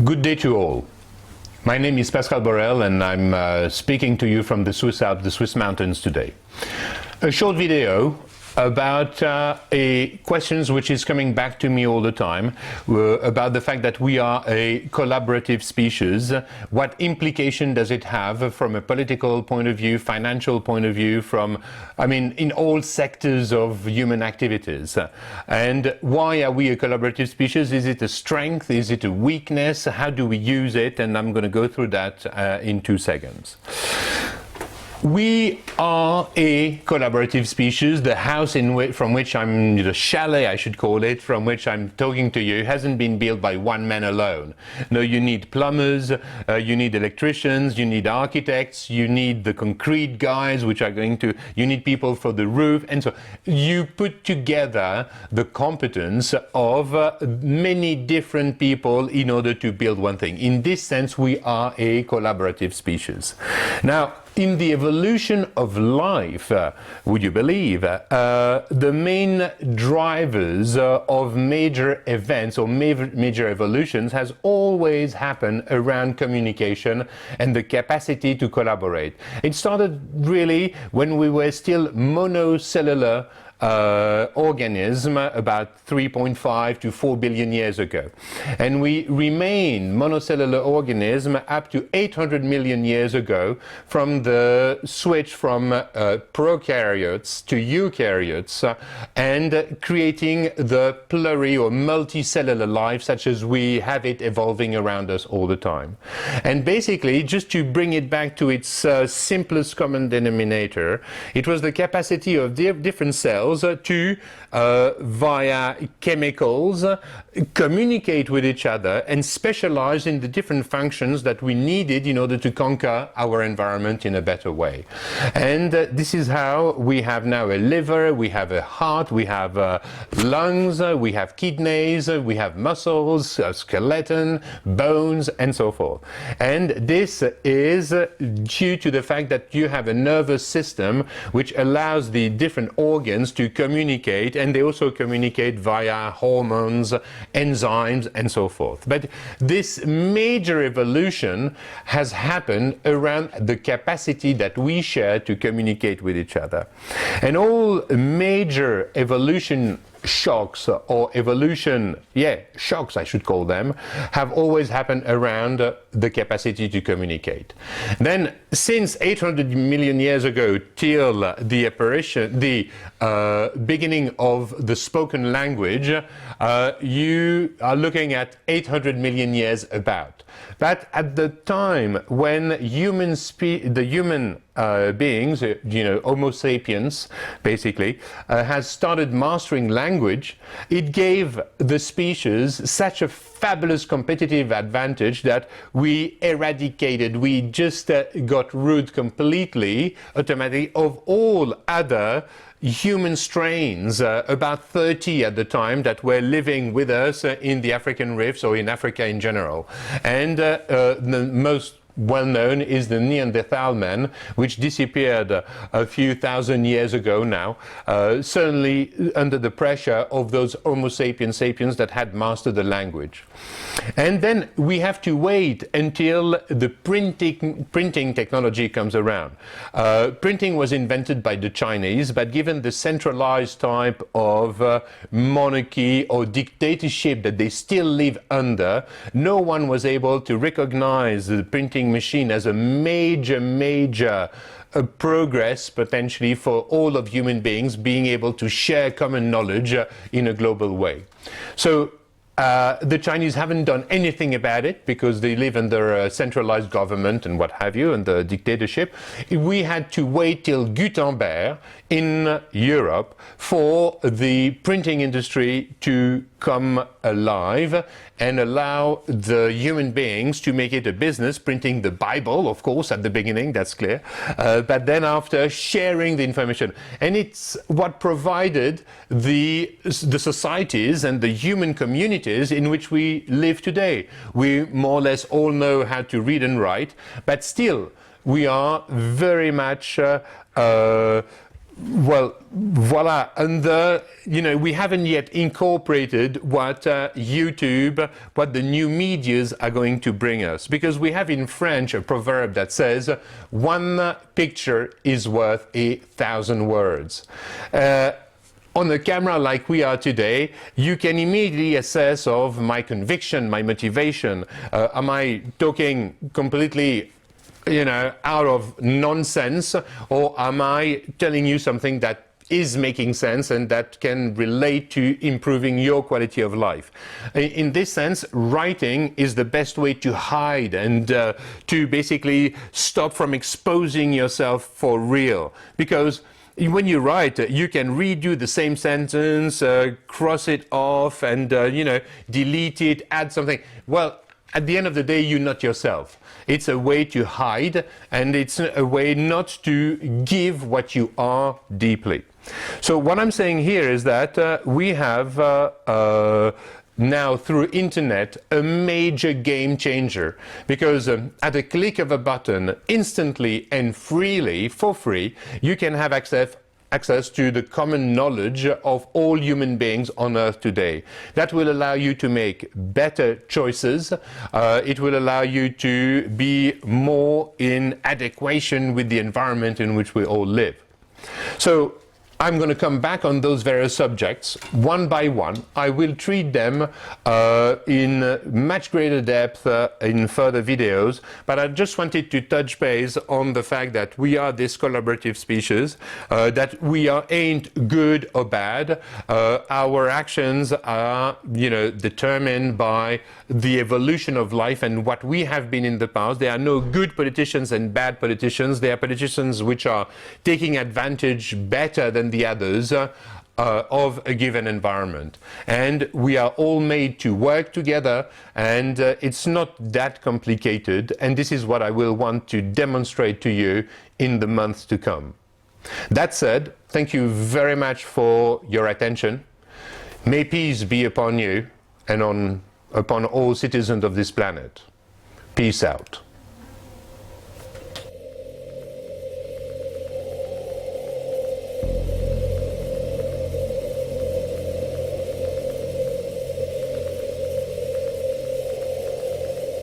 Good day to all. My name is Pascal Borel and I'm speaking to you from the Swiss Alps, the Swiss mountains today. A short video about a questions which is coming back to me all the time about the fact that we are a collaborative species. What implication does it have from a political point of view, financial point of view, in all sectors of human activities? And why are we a collaborative species? Is it a strength? Is it a weakness? How do we use it? And I'm going to go through that in 2 seconds. We are a collaborative species. The house from which I'm, the chalet I should call it, from which I'm talking to you, hasn't been built by one man alone. No, you need plumbers, you need electricians, you need architects, you need the concrete guys, you need people for the roof, and so you put together the competence of many different people in order to build one thing. In this sense, we are a collaborative species. Now, in the evolution of life, would you believe, the main drivers of major events or major evolutions has always happened around communication and the capacity to collaborate. It started really when we were still monocellular organism about 3.5 to 4 billion years ago. And we remain monocellular organism up to 800 million years ago from the switch from prokaryotes to eukaryotes and creating the pluri or multicellular life such as we have it evolving around us all the time. And basically, just to bring it back to its simplest common denominator, it was the capacity of different cells to, via chemicals, communicate with each other and specialize in the different functions that we needed in order to conquer our environment in a better way. And this is how we have now a liver, we have a heart, we have lungs, we have kidneys, we have muscles, a skeleton, bones, and so forth. And this is due to the fact that you have a nervous system which allows the different organs to communicate, and they also communicate via hormones, enzymes, and so forth. But this major evolution has happened around the capacity that we share to communicate with each other. And all major evolution shocks or shocks I should call them, have always happened around the capacity to communicate. Then since 800 million years ago till the beginning of the spoken language, you are looking at 800 million years about. But at the time when the human beings, Homo sapiens, basically, has started mastering language, it gave the species such a fabulous competitive advantage that we just got rid completely, automatically, of all other human strains, about 30 at the time, that were living with us in the African rifts or in Africa in general. And the most well-known is the Neanderthal man, which disappeared a few thousand years ago now, certainly under the pressure of those Homo sapiens that had mastered the language. And then we have to wait until the printing technology comes around. Printing was invented by the Chinese, but given the centralized type of monarchy or dictatorship that they still live under, no one was able to recognize the printing machine as a major progress potentially for all of human beings being able to share common knowledge in a global way. So the Chinese haven't done anything about it because they live under a centralized government and what have you, and the dictatorship. We had to wait till Gutenberg in Europe for the printing industry to come alive and allow the human beings to make it a business, printing the Bible, of course, at the beginning, that's clear, but then after sharing the information. And it's what provided the societies and the human communities in which we live today. We more or less all know how to read and write, but still we are very much Well, voila. And we haven't yet incorporated what YouTube, what the new medias are going to bring us. Because we have in French a proverb that says, one picture is worth 1,000 words. On a camera like we are today, you can immediately assess of my conviction, my motivation. Am I talking completely out of nonsense, or am I telling you something that is making sense and that can relate to improving your quality of life? In this sense, writing is the best way to hide and to basically stop from exposing yourself for real. Because when you write, you can redo the same sentence, cross it off, and delete it, add something. Well, at the end of the day, you're not yourself. It's a way to hide, and it's a way not to give what you are deeply. So what I'm saying here is that we have now through internet a major game changer, because at a click of a button, instantly and freely, for free, you can have access to the common knowledge of all human beings on Earth today. That will allow you to make better choices. It will allow you to be more in adequation with the environment in which we all live. So I'm going to come back on those various subjects one by one. I will treat them in much greater depth in further videos, but I just wanted to touch base on the fact that we are this collaborative species, that we ain't good or bad. Our actions are, determined by the evolution of life and what we have been in the past. There are no good politicians and bad politicians. There are politicians which are taking advantage better than the others of a given environment. And we are all made to work together, and it's not that complicated. And this is what I will want to demonstrate to you in the months to come. That said, thank you very much for your attention. May peace be upon you and upon all citizens of this planet. Peace out.